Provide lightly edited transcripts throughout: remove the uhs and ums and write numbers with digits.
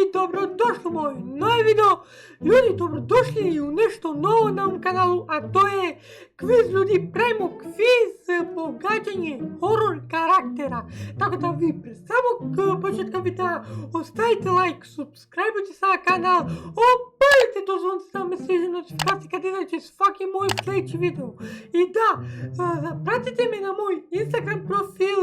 i dobrodošli u moj novi video. Ljudi, dobrodošli u nešto novo na ovom kanalu, a to je kviz. Ljudi, pravimo kviz pogađanje horror karaktera. Tako da vi pre samog početka videa ostavite like, subscribe-ujte sa kanal, opalite to zvonce da me sviđa notifikacije kad izađe svaki moj sljedeći video. I da, pratite me na moj Instagram profil,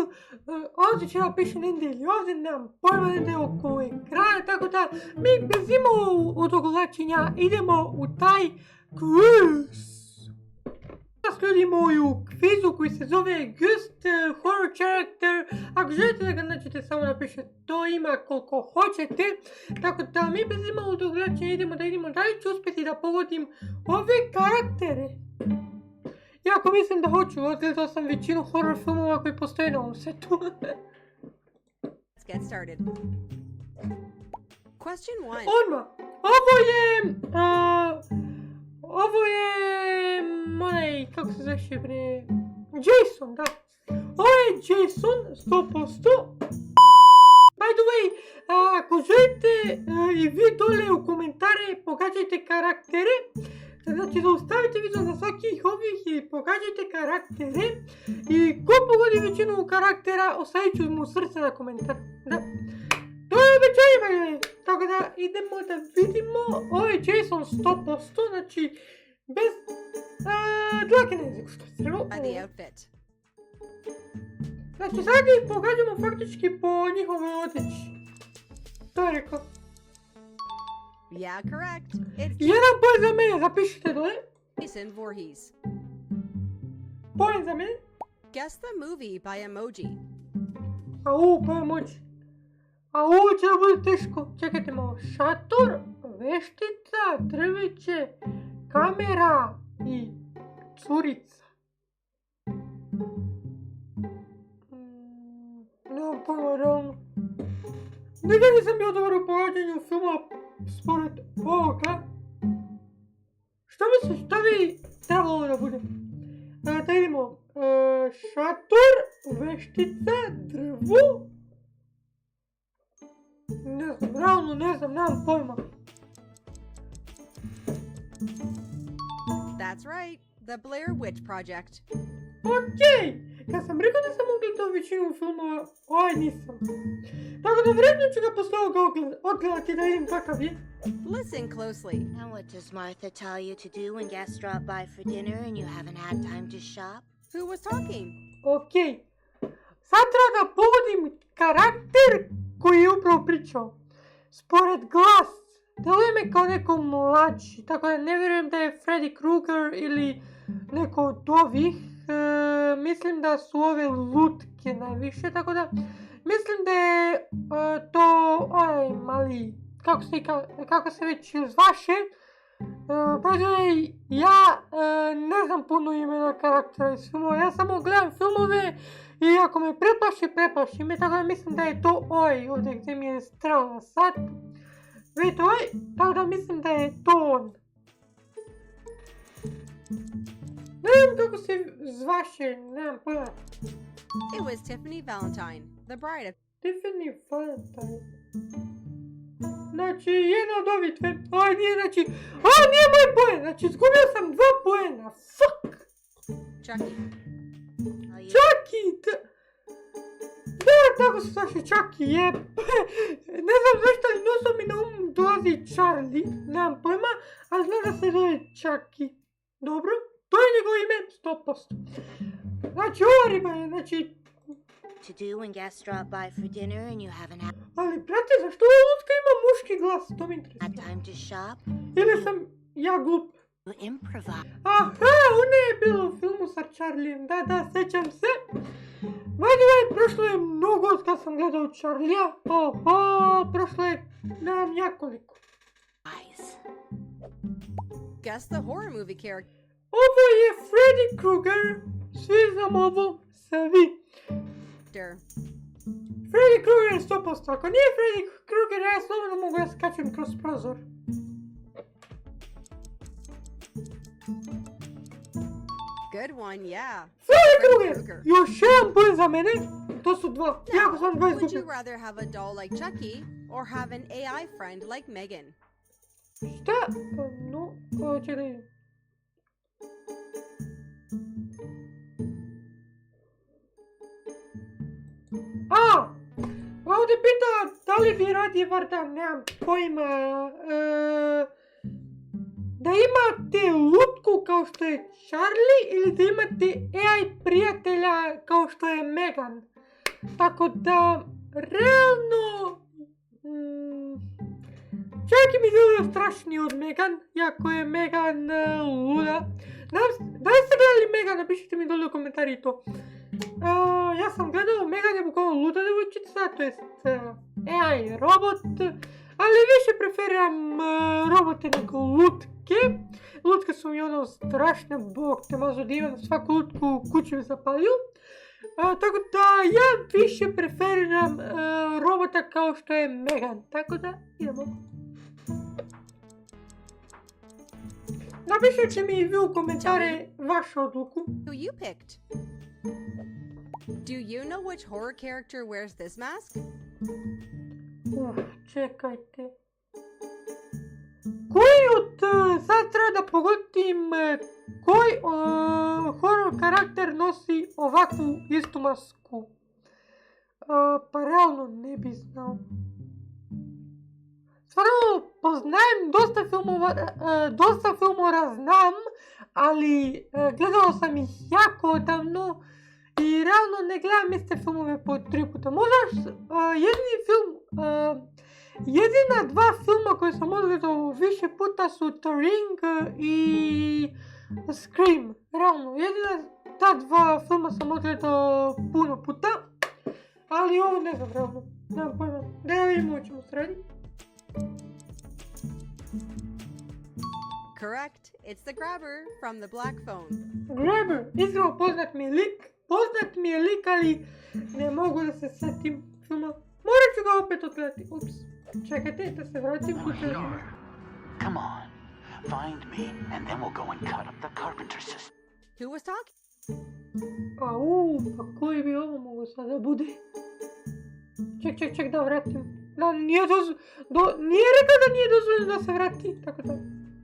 ovdje ću napišem negdje ili ovdje, nemam pojma negdje oko ekrana, tako da mi bez imamo odogovlačenja idemo u taj kviz. Danas ljudi moju kvizu koji se zove Ghost Horror Character. Ako želite da ga nađete, samo napišete to ima koliko hoćete. Tako da mi bez imamo odogovlačenja idemo da li ću uspjeti da pogodim ove karaktere. Jako mislim da hoću, odgledao sam većinu horror filmova koji postoje na ovom svetu. Let's get started. Question 1. Odmah, ovo je onaj, kako se zove bre, Jason, da. Ovo je Jason, 100%. By the way, ako želite i vi dole u komentare pogađajte karaktere. Znači, zaustavite video na svakih ovih i pogađajte karaktere. I ko pogodi većinu karaktera, ostavit ću mu srce na komentar. Da. To je obećanje, tako da idemo da vidimo. Ovo je Jason 100%, znači bez dlake na jeziku, što se trebalo. By the outfit. Znači, sad ih pogađamo faktički po njihovoj odjeći. To je rekao. Yeah, correct. It's Jedan poen za mene, zapišite dole. Jason Voorhees. Poen za mene. Guess the movie by emoji. Pa emoji. Će da bude teško. Čekajte malo. Šator, veštica, drveće, kamera i curica. Nemam pojma, realno. Nikad nisam bio dobar u pogađanju filma spored ovoga. Šta misliš, šta bi trebalo da bude? Da vidimo. Šator, veštica, drvo. Ne znam, realno ne znam, nemam pojma. That's right. The Blair Witch Project. Okej, kad sam rekao da sam ogledao većinu filmova, nisam. Tako da vredno ću ga posle ovoga odgledati da vidim kakav je. Listen closely. And what does Martha tell you to do when guests drop by for dinner and you haven't had time to shop? Who was talking? Okej, sad treba da pogodim karakter koji je upravo pričao. Spored glas, deluje me kao neko mlađi, tako da ne vjerujem da je Freddy Krueger ili neko od ovih. Mislim da su ove lutke najviše, tako da mislim da je to onaj mali, kako se već zvaše. Ja ne znam puno imena karaktera iz filmova, ja samo gledam filmove i ako me preplaši me, tako da mislim da je to ovdje gdje mi je strela sad. Vidite tako da mislim da je to on. Ne znam kako se zvaše, nemam pojma. It was Tiffany Valentine, the bride of... Tiffany Valentine. Znači, jedna od ovih dve, nije moj poen, znači izgubio sam 2 poena, fuck! Chucky. Chucky, da, tako se zvaše Chucky, jeb. Ne znam zašto, ali nosom mi na dolazi Charlie, nemam pojma, ali znam da se zove Chucky. Dobro, to je njegovo ime, 100%. Znači, ova riba je, znači... To do when guests drop by for dinner and you haven't had Ali, brate, zašto ova lutka ima muški glas? To mi interesuje. time to shop? Ili sam ja glup? You improvise. Aha, ona je bila u filmu sa Charlijem, da, sjećam se. By the way, prošlo je mnogo od kad sam gledao Charlija. Prošlo je, nemam nekoliko. Guess the horror movie character. Ovo je Freddy Krueger. Svi znam ovo, svi. Freddy Krueger je 100%. Ako nije Freddy Krueger, ja slobodno mogu da skačem kroz prozor. Good one, yeah. Freddy Krueger! Još jedan poen za mene. to su dva. Jako sam dva Now, would you izgubio. rather have a doll like Chucky or have an AI friend like Megan? Šta? No, čekaj. A! Ovdje pita da li bi radije Vardan, nemam pojma. Da imate lutku kao što je Charlie ili da imate AI prijatelja kao što je Megan. Tako da, realno... Čak i mi djeluje strašniji od Megan, iako je Megan luda. Da li ste gledali Megan, napišite mi dole u komentari to. Ja sam gledao, Megan je bukvalno luda devojčica, to jest AI robot, ali više preferiram robote nego lutke. Lutke su mi ono strašne, bog te mazo da imam svaku lutku u kući zapalju. Tako da ja više preferiram robota kao što je Megan, tako da idemo. Napišite mi vi u komentare vašu odluku. Who you picked? Do you know which horror character wears this mask? Čekajte. Koji od, sad treba da pogodim, koji horror karakter nosi ovakvu istu masku? Pa realno ne bi znao. Stvarno poznajem dosta filmora znam, ali gledao sam ih jako odavno i realno ne gledam iste filmove po 3 puta. Možda jedina dva filma koje sam odgledao više puta su The Ring i Scream. Realno, jedina ta dva filma sam odgledao puno puta, ali ovo ne znam realno. Nemam pojma. Da ja vidimo o čemu se radi. Correct. It's the Grabber from the Black Phone. Grabber, iskreno poznat mi je lik, ali ne mogu da se setim filma. Morat ću ga opet odgledati. Ups, čekajte da se vratim. Come on, find me, and then we'll go and cut up the carpenter system. Who was talking? Pa koji bi ovo mogo sada bude? Ček da vratim. Da, nije rekao da nije dozvoljeno da se vrati, tako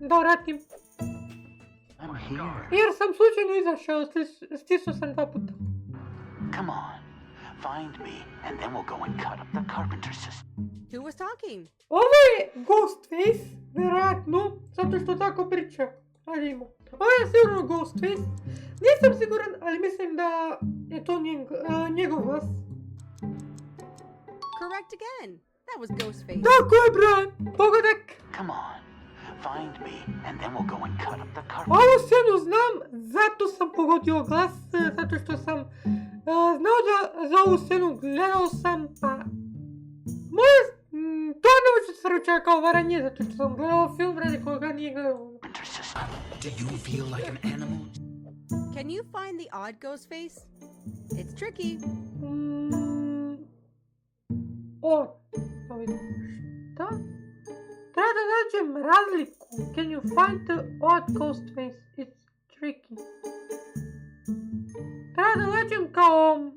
da vratim. I'm here. Jer sam slučajno izašao, stisnuo sam 2 puta. Come on, find me, and then we'll go and cut up the carpenter system. Who was talking? Ovo je Ghostface, vjerojatno, zato što tako priča. Ajde ima. Ovo je sigurno Ghostface. Nisam siguran, ali mislim da je to njegov glas. Correct again. That was Ghostface. Tako je, bre, pogodak. Come on, find me, and then we'll go and cut up the carpenter. Ovu scenu znam, zato sam pogodio glas, zato što sam znao da za ovu scenu gledao sam, pa... To ne može se reći kao varanje, zato što sam gledao film radi koga nije gledao. Do you feel like an animal? Can you find the odd Ghostface? It's tricky. Šta? Treba da nađem razliku. Can you find the odd Ghostface? It's tricky. Treba da nađem kao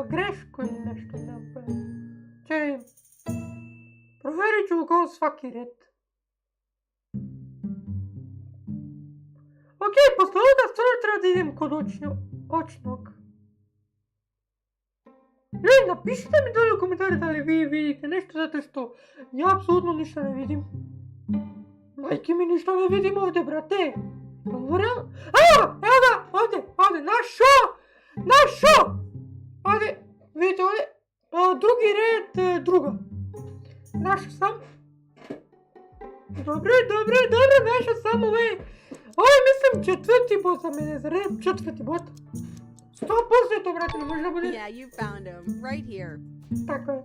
grešku ili nešto. Čekaj. Provjerit ću kao svaki red. Ok, posle ovoga stvarno treba da idem kod očnog. Ljudi, napišite mi dole u komentari da li vi vidite nešto, zato što ja apsolutno ništa ne vidim. Majke mi, ništa ne vidim ovdje, brate. Evo ga, ovdje, našo! Ovdje, vidite ovdje, drugi red, druga. Našao sam. Dobro, našao sam ovaj. Ovo je mislim 4. bot za mene, za red 4. bot. 100% je to, brate, ne može da bude. Yeah, you found him. Right here. Tako je.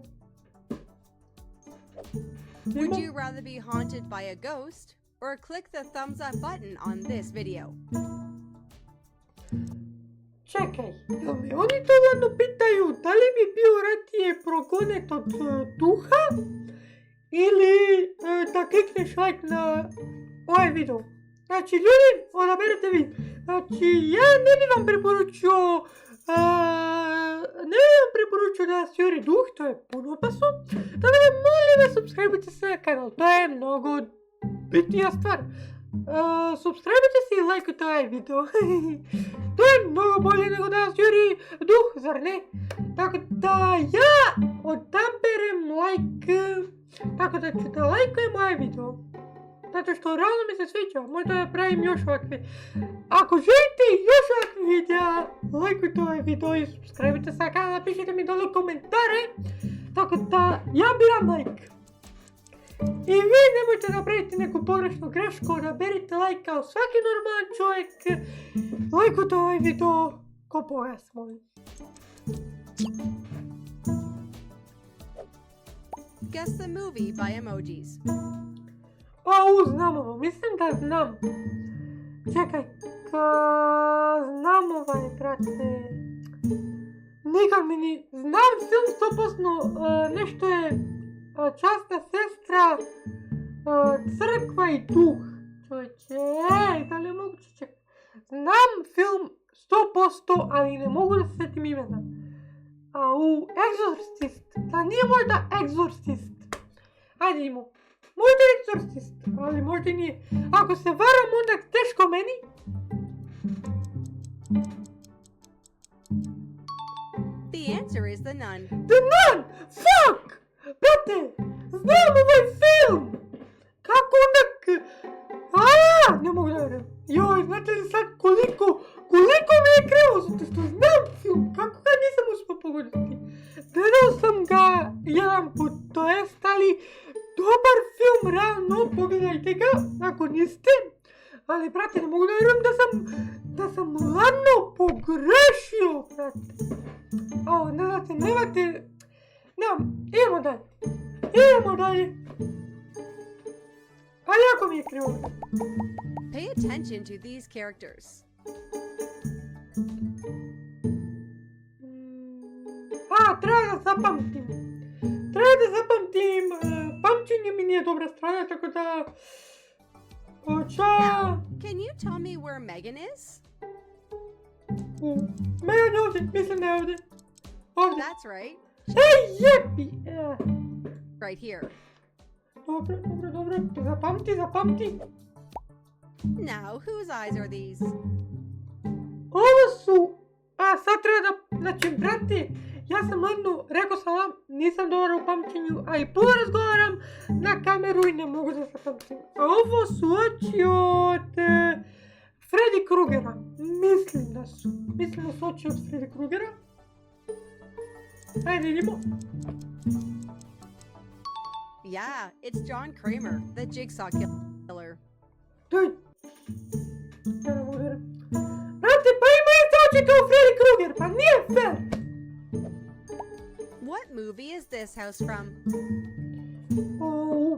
Would you rather be haunted by a ghost or click the thumbs up button on this video? Čekaj, jel me oni to ladno pitaju da li bi bio radije progonet od duha ili da klikneš like na ovaj video. Znači, ljudi, odaberete vi. Znači, ja ne bi vam preporučio Ne bih vam preporučio da vas juri duh, to je puno opasno. Tako da molim vas, subscribe-ite se na kanal, to je mnogo bitnija stvar. Subscribe-ite se i lajkujte ovaj video. To je mnogo bolje nego da vas juri duh, zar ne? Tako da ja odaberem like, tako da ću da lajkujem ovaj video. Zato što realno mi se sviđa, možda da pravim još ovakve. Ako želite još ovakve videa, lajkujte ovaj video i subscribe-ite se na kanal, napišite mi dole komentare. Tako da ja biram like. I vi nemojte napraviti neku pogrešnu grešku, naberite like kao svaki normalan čovjek. Lajkujte ovaj video, ko pojas molim. Guess the movie by emojis. Pa znam ovo, mislim da znam. Čekaj, znam ovaj, brate. Nikad mi ni... Znam film 100%, nešto je Časna sestra, Crkva i duh. Čovječe, da li je moguće čekaj? Znam film 100%, ali ne mogu da se sjetim imena. Exorcist. Da nije možda Exorcist. Ajde imamo. Možda je Exorcist, ali možda i nije. Ako se varam, onda teško meni. The answer is The Nun. The Nun! Fuck! Brate, znam ovaj film! Kako onak... ne mogu da vjerujem. Joj, znate li sad koliko mi je krivo, zato što znam film, kako ga nisam uspio pogoditi. Gledao sam ga jedan put, to jest, ali dobar film, realno, pogledajte ga, ako niste. Ali, brate, ne mogu da vjerujem da sam ladno pogrešio, brate. Ne znate, nemate... idemo dalje. Pa jako mi je krivo. Pay attention to these characters. Treba da zapamtim. Pamćenje mi nije dobra strana, tako da... Now, can you tell me where Megan is? Megan je ovdje, mislim da je ovdje. That's right. Jepi! Right here. Dobro. Zapamti. Now, whose eyes are these? Ovo su... sad treba da... Znači, brate, ja sam ladno, rekao sam vam, nisam dobar u pamćenju, a i puno razgovaram na kameru i ne mogu da zapamtim. A ovo su oči od... Freddy Krugera. Mislim da su oči od Freddy Krugera. Ajde, idemo. Yeah, it's John Kramer, the Jigsaw Killer. Daj. Ja ne mogu da vjerujem. Brate, pa ima isto oči kao Freddy Kruger, pa nije fair. What movie is this house from?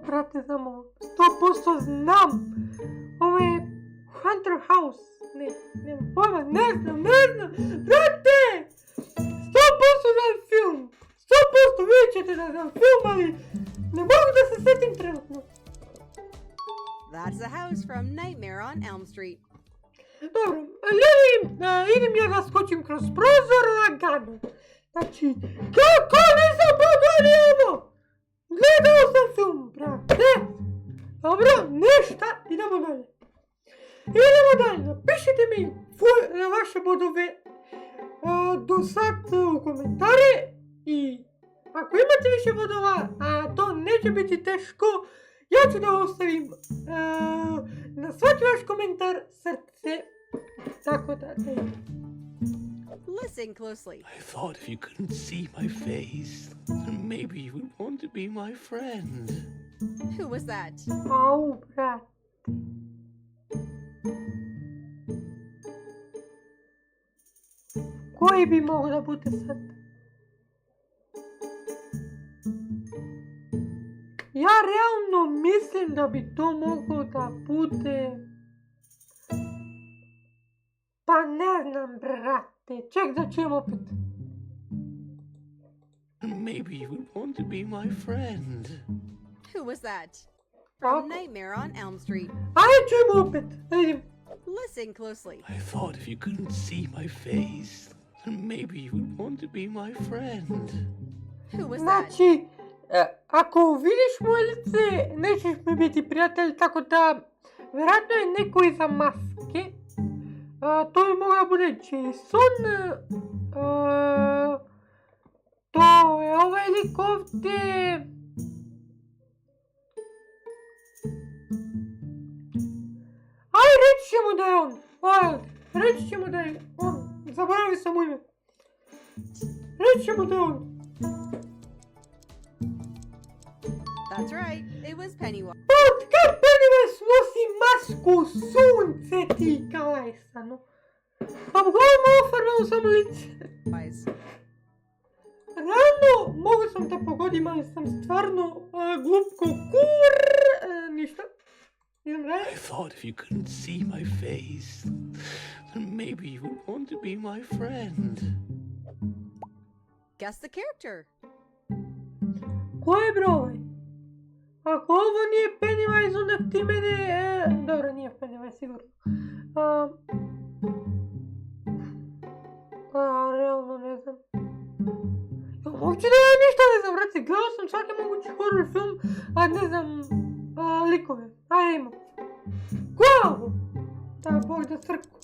Brate, znam ovo. 100% znam. Ovo je Hunter House. Nemam pojma, ne znam. Brate! 100% znam film. 100% vidjet ćete da znam film, ali ne mogu da se sjetim trenutno. That's the house from Nightmare on Elm Street. Dobro, ljudi, idem ja da skočim kroz prozor lagano. Znači, kako nisam pogodio? Gledao sam film, brate. Dobro, ništa, idemo dalje. Napišite mi vaše bodove do sad u komentare i ako imate više bodova, a to neće biti teško, ja ću da ostavim na svaki vaš komentar srce. Tako da, Listen closely. I thought if you couldn't see my face, then maybe you would want to be my friend. Who was that? Brat. Koji bi mogo da bude sad? Ja realno mislim da bi to moglo da bude... Pa ne znam, brate. Ček da čujem opet. Maybe you would want to be my friend. Who was that? From Nightmare on Elm Street. Ajde čujem opet. Vidim. Listen closely. I thought if you couldn't see my face, then maybe you would want to be my friend. Who was that? Znači, ako vidiš moje lice, nećeš mi biti prijatelj, tako da vjerojatno je neko iza maske. To bi mogla bude Jason. To je ovaj lik ovdje. Aj, reći ćemo da je on. Reći ćemo da je on. Zaboravio sam mu ime. Reći ćemo da je on. That's right. It was Pennywise. Otkad Pennywise nosi masku sunce ti kalesano? Pa uglavnom ovo farbalo samo lice. Realno, mogu sam da pogodim, ali sam stvarno glup ko kur. Ništa. Idem dalje. I thought if you couldn't see my face, then maybe you would want to be my friend. Guess the character. Ko je broj? Ako ovo nije Pennywise, onda ti mene... Dobro, nije Pennywise, sigurno. Realno ne znam. Uopće da ja ništa ne znam, brate. Gledao sam svaki mogući horror film, a ne znam likove. Ajde imam. Ko je ovo? Da, Bog da crku.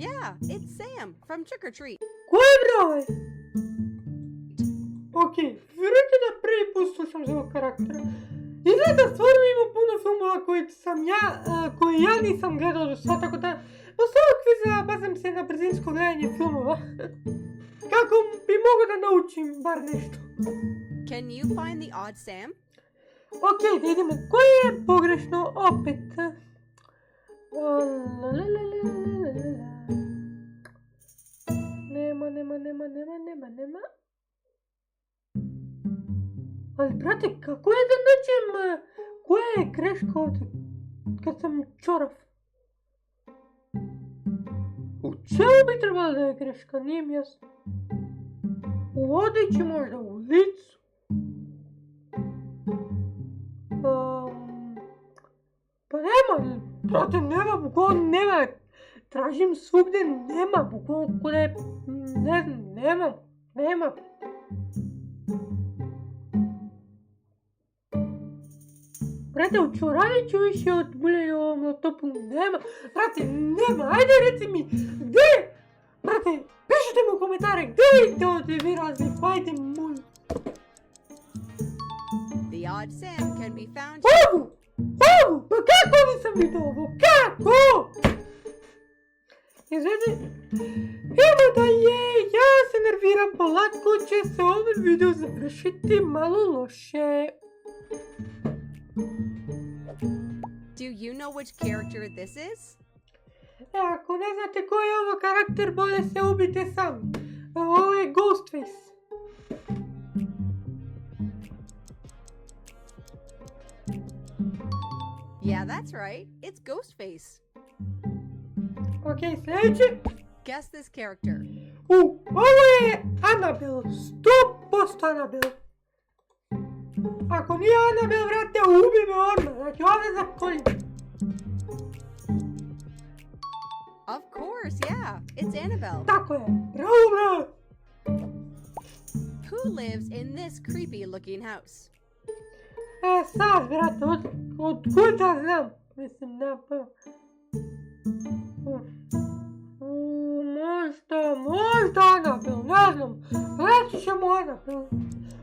Yeah, it's Sam from Trick or Treat. Ko je broj? Okej, vjerujte da prvi put slušam za ovog karaktera. Izgleda stvarno ima puno filmova koje ja nisam gledao do sada, tako da posle ovog kviza bazam se na brzinsko gledanje filmova. Kako bi mogo da naučim bar nešto. Can you find the odd Sam? Okej, da idemo. Koje je pogrešno opet? Nema. Ali, brate, kako je da nađem koja je greška ovdje kad sam čorav? U čemu bi trebala da je greška? Nije mi jasno. U odjeći možda, u licu. Pa nema, brate, nema. Tražim svugdje, nema, bukvalno kude, ne znam, nema. Brate, u čoraviću više od bulje ovom laptopu nema. Brate, nema, ajde reci mi, gdje? Brate, pišite mi u komentare, gdje vidite ovdje vi razliku, ajde moj. The odd Sam can be found. Ovu, pa kako nisam vidio ovo, kako? Izvedi, evo da je, ja se nerviram, polako će se ovaj video završiti malo loše. Do you know which character this is? Ako ne znate koji je ovo karakter, bolje se ubite sami. Ovo je Ghostface. Yeah, that's right. It's Ghostface. Ok, sljedeće. Guess this character. Ovo je Annabelle. 100% Annabelle. Ako nije Annabelle, vrate, ubi me odmah. Znači, ovdje zakoljim. Of course, yeah. It's Annabelle. Tako je. Bravo. Who lives in this creepy looking house? Sad, brate, od kuda znam? Mislim, da pa... Možda Annabelle, ne znam. Reći ćemo Annabelle.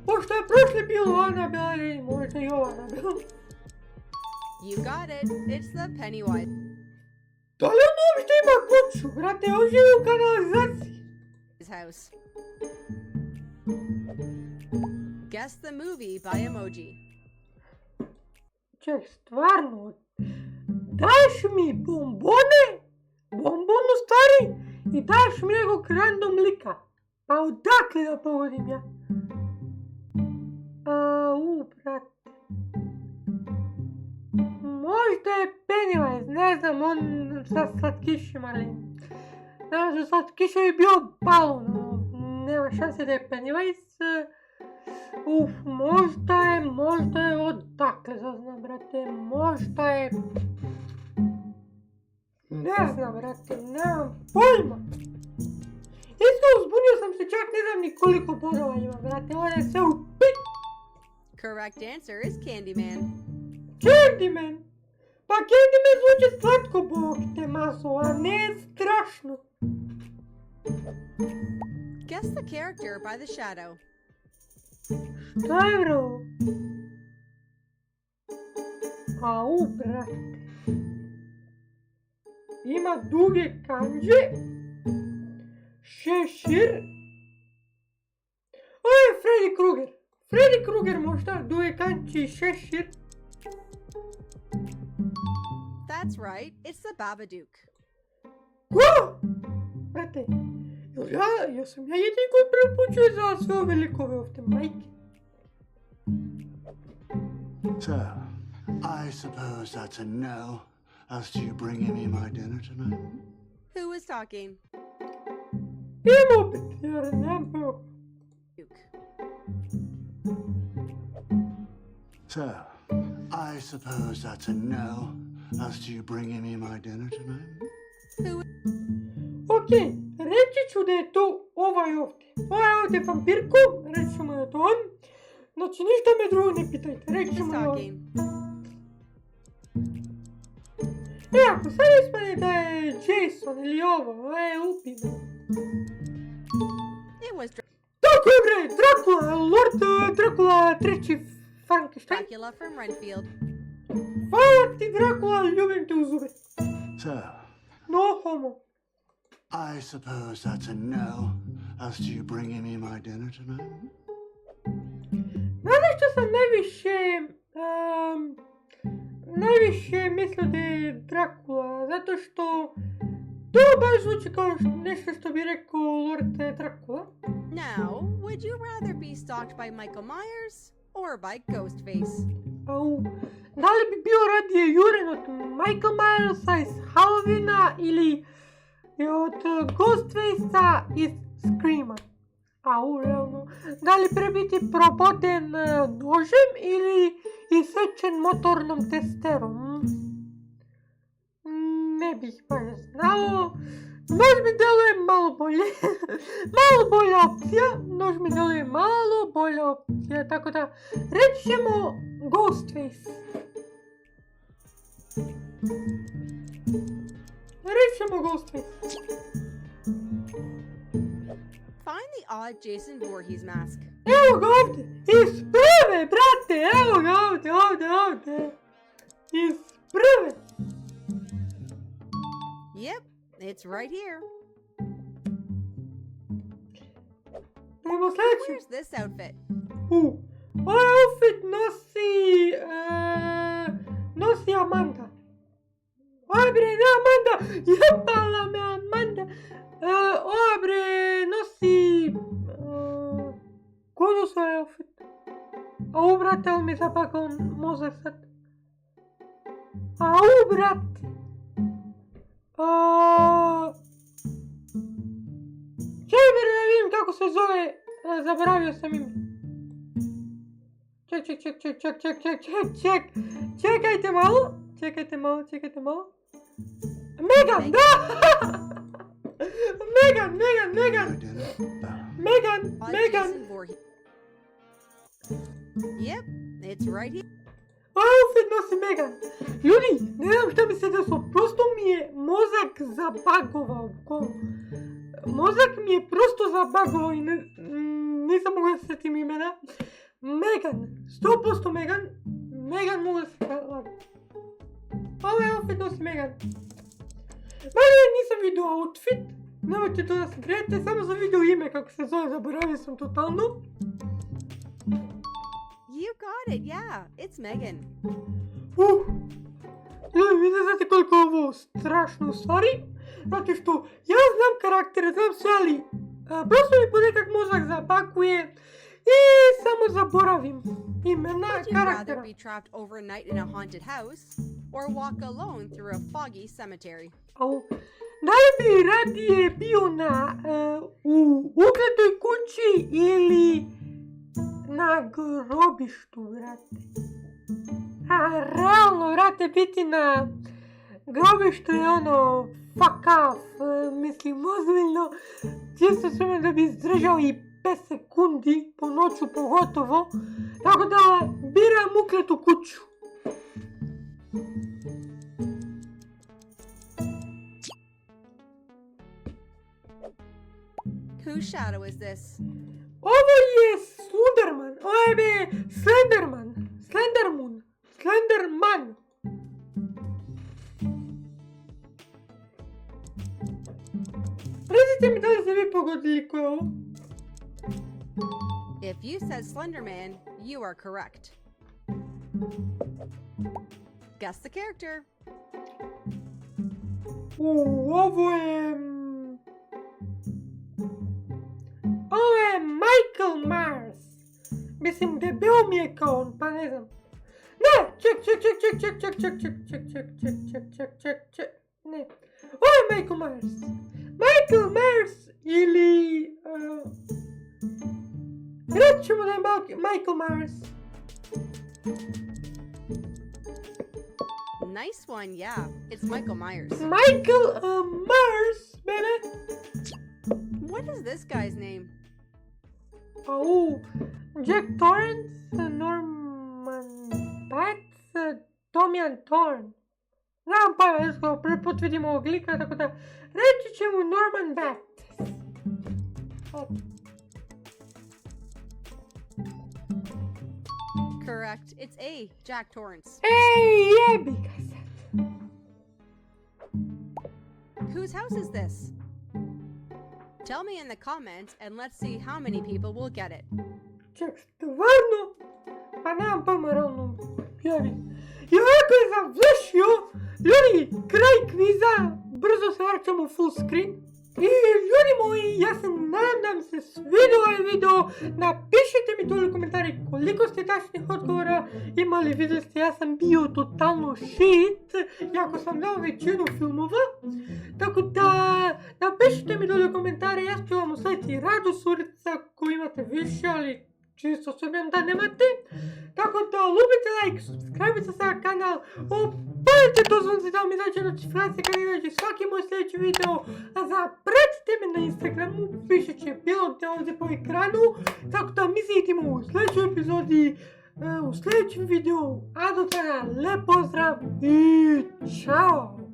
Pošto je prošle bilo Annabelle, možda i ovo Annabelle. You got it. It's the Pennywise Da li on uopšte ima kuću, brate? On živi u kanalizaciji. house. Guess the movie by emoji. Ček, stvarno? Daješ mi bombone? Bombon u stvari? I daješ mi nekog random lika? Pa odakle da pogodim ja? Brate. Možda je Pennywise, ne znam, on sa slatkišima, ali... Ne znam, slatkiša bi bio balon, nema šanse da je Pennywise. Možda je odakle, zaznam, brate, možda je... Ne znam, brate, nemam pojma. Iskreno, zbunio sam se, čak ne znam ni koliko bodova ima, brate, ovo je sve u pit. Correct answer is Candyman. Candyman! Pa Candyman zvuči slatko, bog te maso, a ne strašno. Guess the character by the shadow. Šta je, bro? Au, brate. Ima duge kanđe. Šešir. O, je Freddy Krueger. Freddy Krueger možda, duge kanđe i šešir. That's right, it's the Babadook. Ko? Brate, ja sam ja jedini koji prvi put čuje za sve ove likove ovdje, majke. So, I suppose that's a no, as to you bringing me my dinner tonight? Who is talking? Idemo opet, jer nemam pojma. Duke. So, I suppose that's a no, as to you bringing me my dinner tonight? Ok, reći ću da je to ovaj ovdje. Ovaj ovdje vampirko, reći ćemo da je to on. Znači ništa me drugo ne pitajte, reći Who's ćemo da je on. talking? Ako sad ispane da je Jason ili ovo je upino. It was Tako je bre, Dracula, Lord Dracula treći Frankenstein. Dracula from Renfield. Hvala ti Dracula, ljubim te u zube. So, No homo. I suppose that's a no, as to you bringing me my dinner tonight? Znate što sam najviše mislio da je Dracula, zato što to baš zvuči kao nešto što bi rekao Lord Dracula. Now, would you rather be stalked by Michael Myers or by Ghostface? Au, da li bi bio radije juren od Michael Myersa iz Halloweena ili od Ghostfacea iz Screama? Au, realno. Da li pre biti proboden nožem ili isečen motornom testerom? Ne bih baš znao. Nož mi deluje malo bolje. Malo bolja opcija. Nož mi deluje malo bolja opcija. Tako da reći ćemo Ghostface. Reći ćemo Ghostface. Find the odd Jason Voorhees mask. Evo ga ovdje. Iz prve, brate. Evo ga ovdje. Iz prve. Yep, it's right here. Idemo sljedeći. Where's this outfit? Ovaj outfit nosi Amanda. Oj bre, ne Amanda, jebala me Amanda. Oj bre, nosi... Ko nosi ovaj outfit? Au brate, on mi zapakao mozak sad. Au brate. Čekaj da vidim kako se zove, zaboravio sam ime. Čekajte malo. Megan, da! Megan! Odd Jason Voorhees. Yep, it's right here. Ovaj outfit nosi Megan. Ljudi, ne znam šta mi se desilo, prosto mi je mozak zabagovao. Mozak mi je prosto zabagovao i nisam mogla se sjetim imena. Megan, 100% Megan. Megan mogu se lagati. Ovaj outfit nosi Megan. Manje nisam vidio outfit. Nemojte to da se grijete, samo sam vidio ime kako se zove, zaboravio sam totalno. You got it, yeah, it's Megan. Ljudi, vi ne znate koliko je ovo strašno u stvari. Zato što ja znam karaktere, znam sve, ali prosto mi ponekak mozak zabakuje i samo zaboravim imena Would you rather karaktera. be trapped overnight in a haunted house or walk alone through a foggy cemetery? Au, da li bi radije bio u ukletoj kući ili na grobištu, brate? Realno, brate, biti Grobište je ono, fuck off, mislim, ozbiljno, čisto sve da bi izdržao i 5 sekundi, po noću pogotovo, tako da biram ukletu kuću. Whose shadow is this? Ovo je Slunderman, ovo je Slenderman, Slenderman. Recite mi da li ste vi pogodili ko je ovo? If you said Slenderman, you are correct. Guess the character. Ovo je... Ovo je Michael Myers. Mislim, debel mi je kao on, pa ne znam. Ne, ček. Ne. Ovo je Michael Myers. Michael Myers ili... reći ćemo da je Michael Myers. Nice one, yeah. It's Michael Myers. Michael Myers, baby. What is this guy's name? Oh, Jack Torrance, Norman Bates, Tomian Thorne. Znam pa, jesko, prvi put vidim ovog lika, tako da reći ćemo Norman Bates. Correct. It's A, Jack Torrance. Ej, jebi ga sad. Whose house is this? Tell me in the comments and let's see how many people will get it. Ček, stvarno? Pa nemam pojma, ravno, jebi. I ovako je završio, ljudi, kraj kviza, brzo se vraćamo full screen. I ljudi moji, ja se nadam da vam se svidio ovaj video, napišite mi dole u komentari koliko ste tačnih odgovora imali, vidjeli ste, ja sam bio totalno shit, jako sam dao većinu filmova, tako da napišite mi dole u komentari, ja ću vam ostaviti rado surica koju imate više, ali čisto sumnjam da nemate, tako da lupite like, subscribe-ite se na kanal, upalite to zvonce da vam izađe notifikacija kad izađe svaki moj sljedeći video, a zapratite me na Instagramu, više će bilo gdje ovdje po ekranu, tako da mi se vidimo u sljedećoj epizodi, u sljedećem videu, a do tada lep pozdrav i čao!